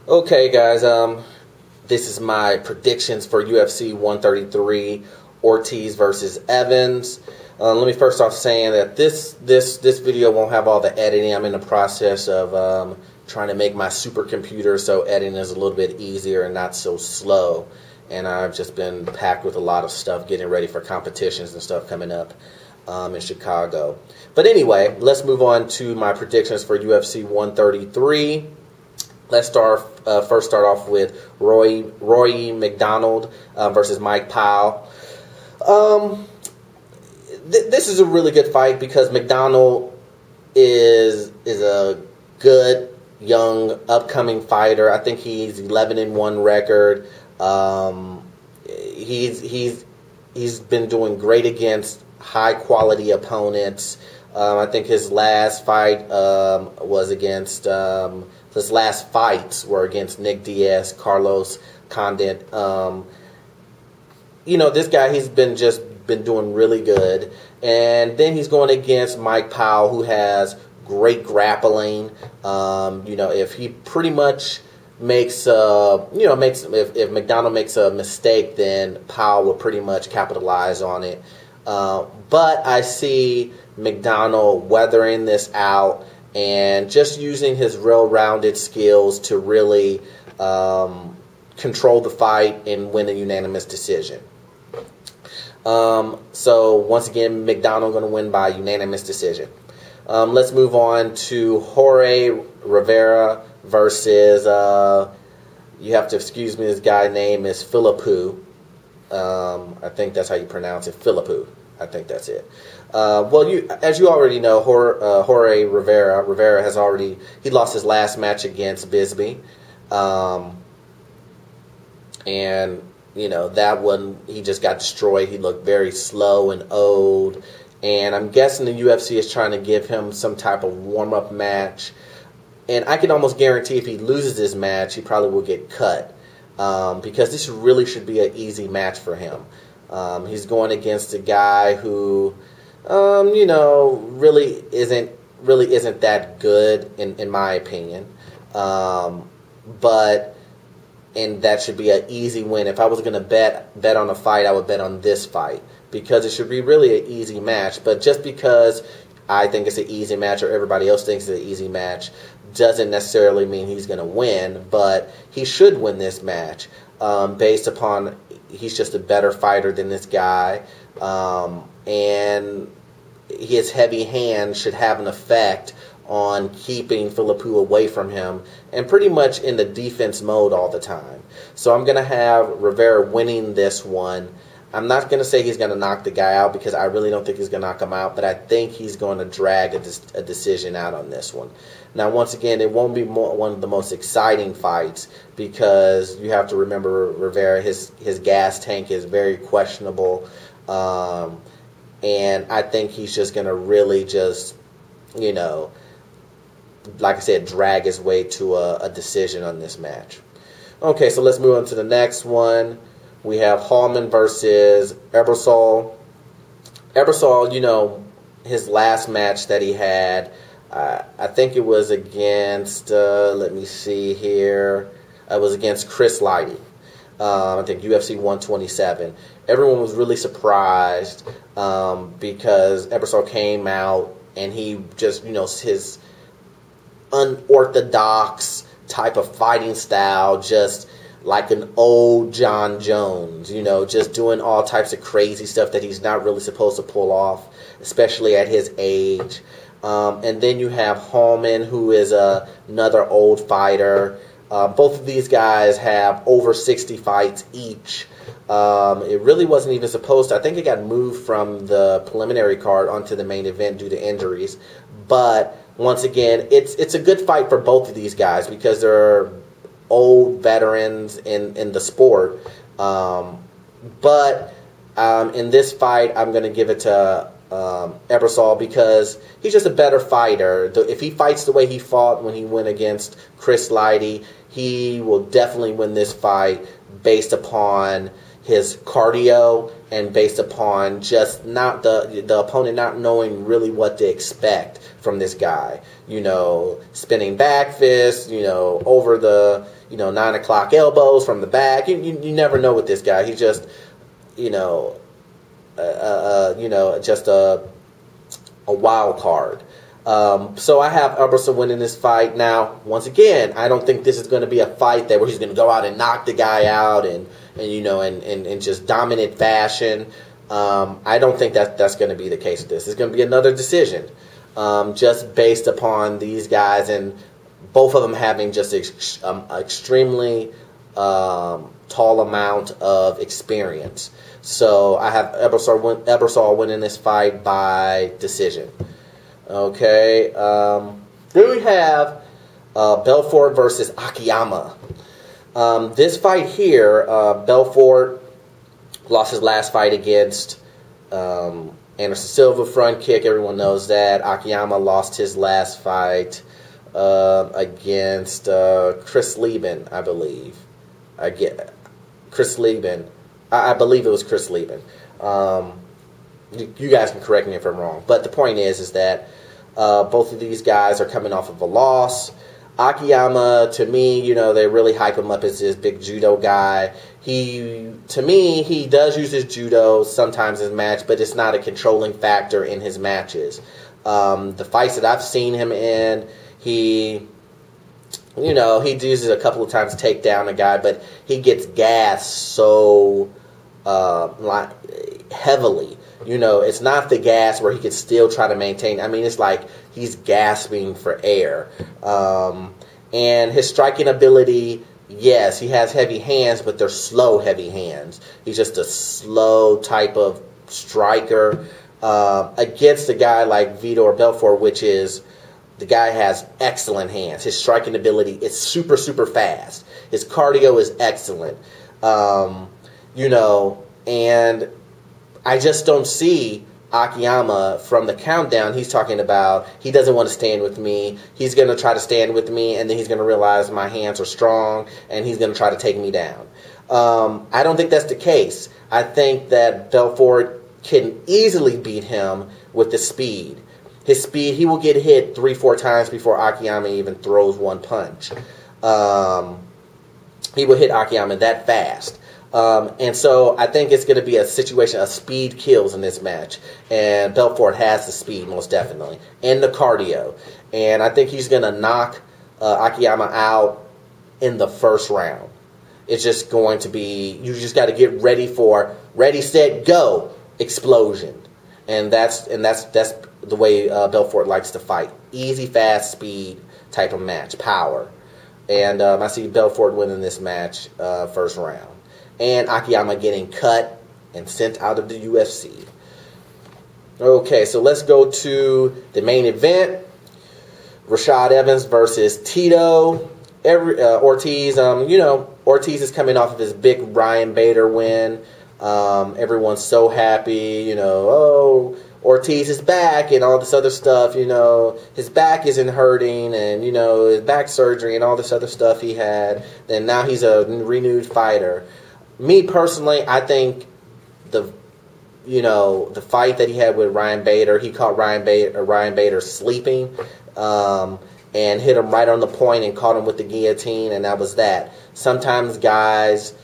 Okay, guys. This is my predictions for UFC 133, Ortiz versus Evans. Let me first off saying that this video won't have all the editing. I'm in the process of trying to make my supercomputer so editing is a little bit easier and not so slow. And I've just been packed with a lot of stuff, getting ready for competitions and stuff coming up in Chicago. But anyway, let's move on to my predictions for UFC 133. Let's first start off with Roy McDonald versus Mike Powell. This is a really good fight because McDonald is a good young upcoming fighter. I think he's 11-1 record. He's been doing great against high quality opponents. I think his last fight was against. His last fights were against Nick Diaz, Carlos Condit. This guy, he's been doing really good. And then he's going against Mike Powell, who has great grappling. If he pretty much makes if McDonald makes a mistake, then Powell will pretty much capitalize on it. But I see McDonald weathering this out and just using his well-rounded skills to really control the fight and win a unanimous decision. So once again, McDonald going to win by unanimous decision. Let's move on to Jorge Rivera versus, you have to excuse me, this guy's name is Philippou. I think that's how you pronounce it, Philippou. I think that's it. As you already know, Jorge Rivera has he lost his last match against Bisbee. And, that one, he just got destroyed. He looked very slow and old. And I'm guessing the UFC is trying to give him some type of warm-up match. And I can almost guarantee if he loses this match, he probably will get cut. Because this really should be an easy match for him. He's going against a guy who, really isn't that good in my opinion. And that should be an easy win. If I was going to bet on a fight, I would bet on this fight because it should be really an easy match. But just because I think it's an easy match or everybody else thinks it's an easy match doesn't necessarily mean he's going to win. But he should win this match based upon he's just a better fighter than this guy. And his heavy hand should have an effect on keeping Philippou away from him and pretty much in the defense mode all the time. So I'm going to have Rivera winning this one. I'm not going to say he's going to knock the guy out because I really don't think he's going to knock him out, but I think he's going to drag a decision out on this one. Now, once again, it won't be one of the most exciting fights because you have to remember Rivera, his gas tank is very questionable. And I think he's just going to really just, like I said, drag his way to a decision on this match. Okay, so let's move on to the next one. We have Hallman versus Ebersol. Ebersol, his last match that he had, I think it was against, let me see here, it was against Chris Lighty. I think UFC 127. Everyone was really surprised because Ebersol came out and he just, his unorthodox type of fighting style, just like an old John Jones, just doing all types of crazy stuff that he's not really supposed to pull off, especially at his age. And then you have Hallman, who is another old fighter. Both of these guys have over 60 fights each. It really wasn't even supposed to. I think it got moved from the preliminary card onto the main event due to injuries. But once again, it's a good fight for both of these guys because they're old veterans in the sport. But in this fight, I'm going to give it to Ebersol because he's just a better fighter. If he fights the way he fought when he went against Chris Lighty, he will definitely win this fight based upon his cardio and based upon just not the opponent not knowing really what to expect from this guy. You know, spinning back fists, you know, over the, you know, 9 o'clock elbows from the back. You never know with this guy. He's just, you know, just a wild card. So I have Eberson winning this fight. Now, once again, I don't think this is going to be a fight where he's going to go out and knock the guy out and you know, and just dominant fashion. I don't think that's going to be the case with this. It's going to be another decision, just based upon these guys and both of them having just extremely tall amount of experience. So I have Ebersol winning this fight by decision. Okay, then we have Belfort versus Akiyama. This fight here, Belfort lost his last fight against Anderson Silva, front kick. Everyone knows that. Akiyama lost his last fight against Chris Lieben, I believe. Chris Lieben. I believe it was Chris Lieben. You guys can correct me if I'm wrong. But the point is that both of these guys are coming off of a loss. Akiyama, to me, you know, they really hype him up as this big judo guy. To me, he does use his judo sometimes in his match, but it's not a controlling factor in his matches. The fights that I've seen him in, he uses a couple of times to take down a guy, but he gets gassed so heavily. You know, it's not the gas where he could still try to maintain. I mean, it's like he's gasping for air. And his striking ability, yes, he has heavy hands, but they're slow, heavy hands. He's just a slow type of striker against a guy like Vitor Belfort, which is the guy has excellent hands. His striking ability is super, super fast. His cardio is excellent. You know, and I just don't see Akiyama from the countdown. He's talking about he doesn't want to stand with me. He's going to try to stand with me, and then he's going to realize my hands are strong, and he's going to try to take me down. I don't think that's the case. I think that Belfort can easily beat him with the speed. His speed, he will get hit 3-4 times before Akiyama even throws one punch. He will hit Akiyama that fast. And so I think it's going to be a situation of speed kills in this match. And Belfort has the speed, most definitely, and the cardio. And I think he's going to knock Akiyama out in the first round. It's just going to be, you just got to get ready for, ready, set, go, explosion. And that's the way Belfort likes to fight. Easy, fast, speed type of match, power. And I see Belfort winning this match first round. And Akiyama getting cut and sent out of the UFC. Okay, so let's go to the main event. Rashad Evans versus Tito Ortiz. You know, Ortiz is coming off of his big Ryan Bader win. Everyone's so happy. You know, oh, Ortiz is back and all this other stuff. You know, his back isn't hurting, and you know, his back surgery and all this other stuff he had. Then now he's a renewed fighter. Me personally, I think the fight that he had with Ryan Bader, he caught Ryan Bader sleeping and hit him right on the point and caught him with the guillotine, and that was that. Sometimes guys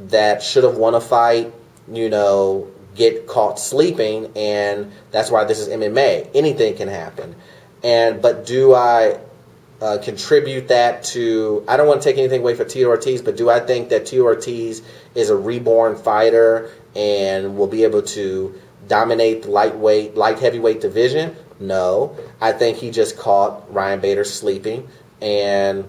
that should have won a fight, you know, get caught sleeping, and that's why this is MMA. Anything can happen. But do I contribute that to, I don't want to take anything away from Tito Ortiz, but do I think that Tito Ortiz is a reborn fighter and will be able to dominate the light heavyweight division? No. I think he just caught Ryan Bader sleeping, and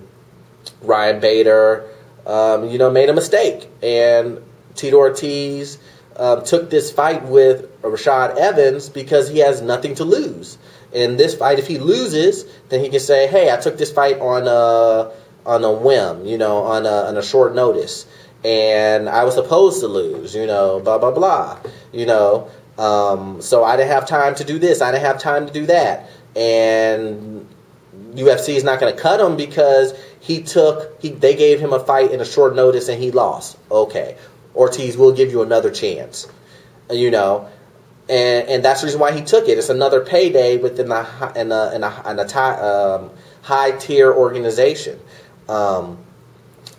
Ryan Bader, made a mistake. And Tito Ortiz took this fight with Rashad Evans because he has nothing to lose. In this fight, if he loses, then he can say, "Hey, I took this fight on a whim, you know, on a short notice, and I was supposed to lose, you know, blah blah blah, you know. So I didn't have time to do this, I didn't have time to do that, and UFC is not going to cut him because they gave him a fight in a short notice and he lost. Okay, Ortiz will give you another chance, you know. And that's the reason why he took it. It's another payday within a high tier organization. And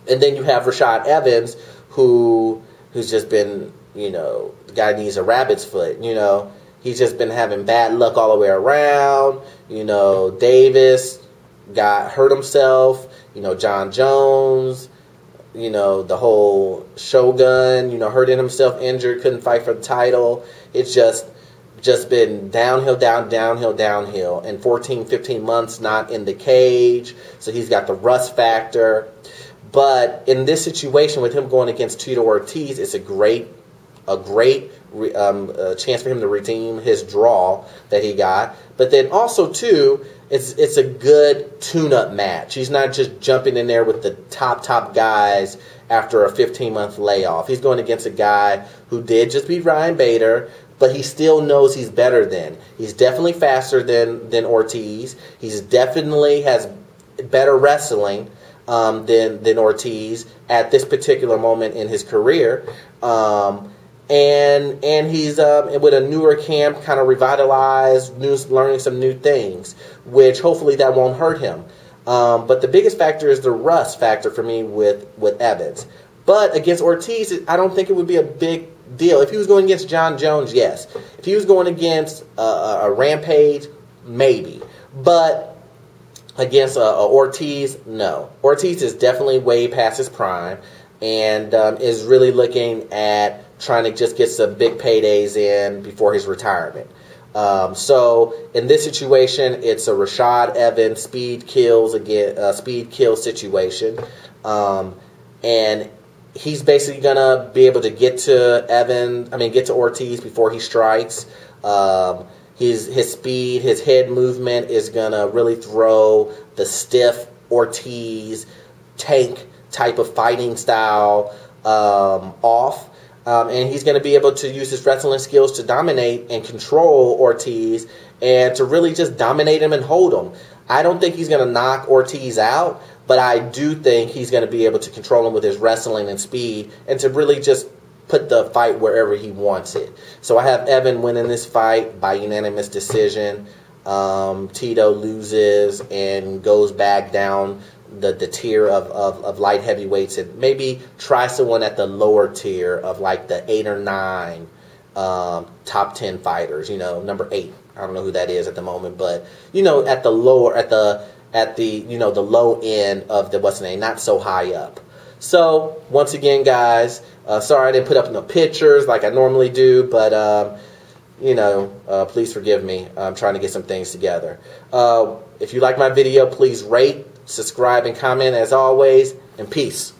then you have Rashad Evans, who's just been, you know, the guy needs a rabbit's foot. You know, he's just been having bad luck all the way around. You know, Davis hurt himself. You know, John Jones. You know, the whole Shogun, you know, hurting himself, injured, couldn't fight for the title. It's just been downhill, downhill. And 14, 15 months not in the cage. So he's got the rust factor. But in this situation with him going against Tito Ortiz, it's a great chance for him to redeem his draw that he got. But then also, too, it's a good tune-up match. He's not just jumping in there with the top guys after a 15-month layoff. He's going against a guy who did just beat Ryan Bader, but he still knows he's better than. He's definitely faster than Ortiz. He's definitely has better wrestling than Ortiz at this particular moment in his career. And he's with a newer camp, kind of revitalized, learning some new things, which hopefully that won't hurt him. But the biggest factor is the rust factor for me with Evans. But against Ortiz, I don't think it would be a big deal. If he was going against John Jones, yes. If he was going against a Rampage, maybe. But against Ortiz, no. Ortiz is definitely way past his prime and is really looking at trying to just get some big paydays in before his retirement. So in this situation, it's a Rashad Evans speed kill situation, and he's basically gonna be able to get to Ortiz before he strikes. His speed, his head movement is gonna really throw the stiff Ortiz tank type of fighting style off. And he's going to be able to use his wrestling skills to dominate and control Ortiz and to really just dominate him and hold him. I don't think he's going to knock Ortiz out, but I do think he's going to be able to control him with his wrestling and speed and to really just put the fight wherever he wants it. So I have Evan winning this fight by unanimous decision. Tito loses and goes back down the tier of light heavyweights and maybe try someone at the lower tier of like the 8 or 9 top 10 fighters, you know, number 8. I don't know who that is at the moment, but you know, at the lower at the you know, the low end of the what's the name, not so high up. So once again, guys, sorry I didn't put up no pictures like I normally do, but you know, please forgive me. I'm trying to get some things together. If you like my video, please rate, subscribe, and comment as always, and peace.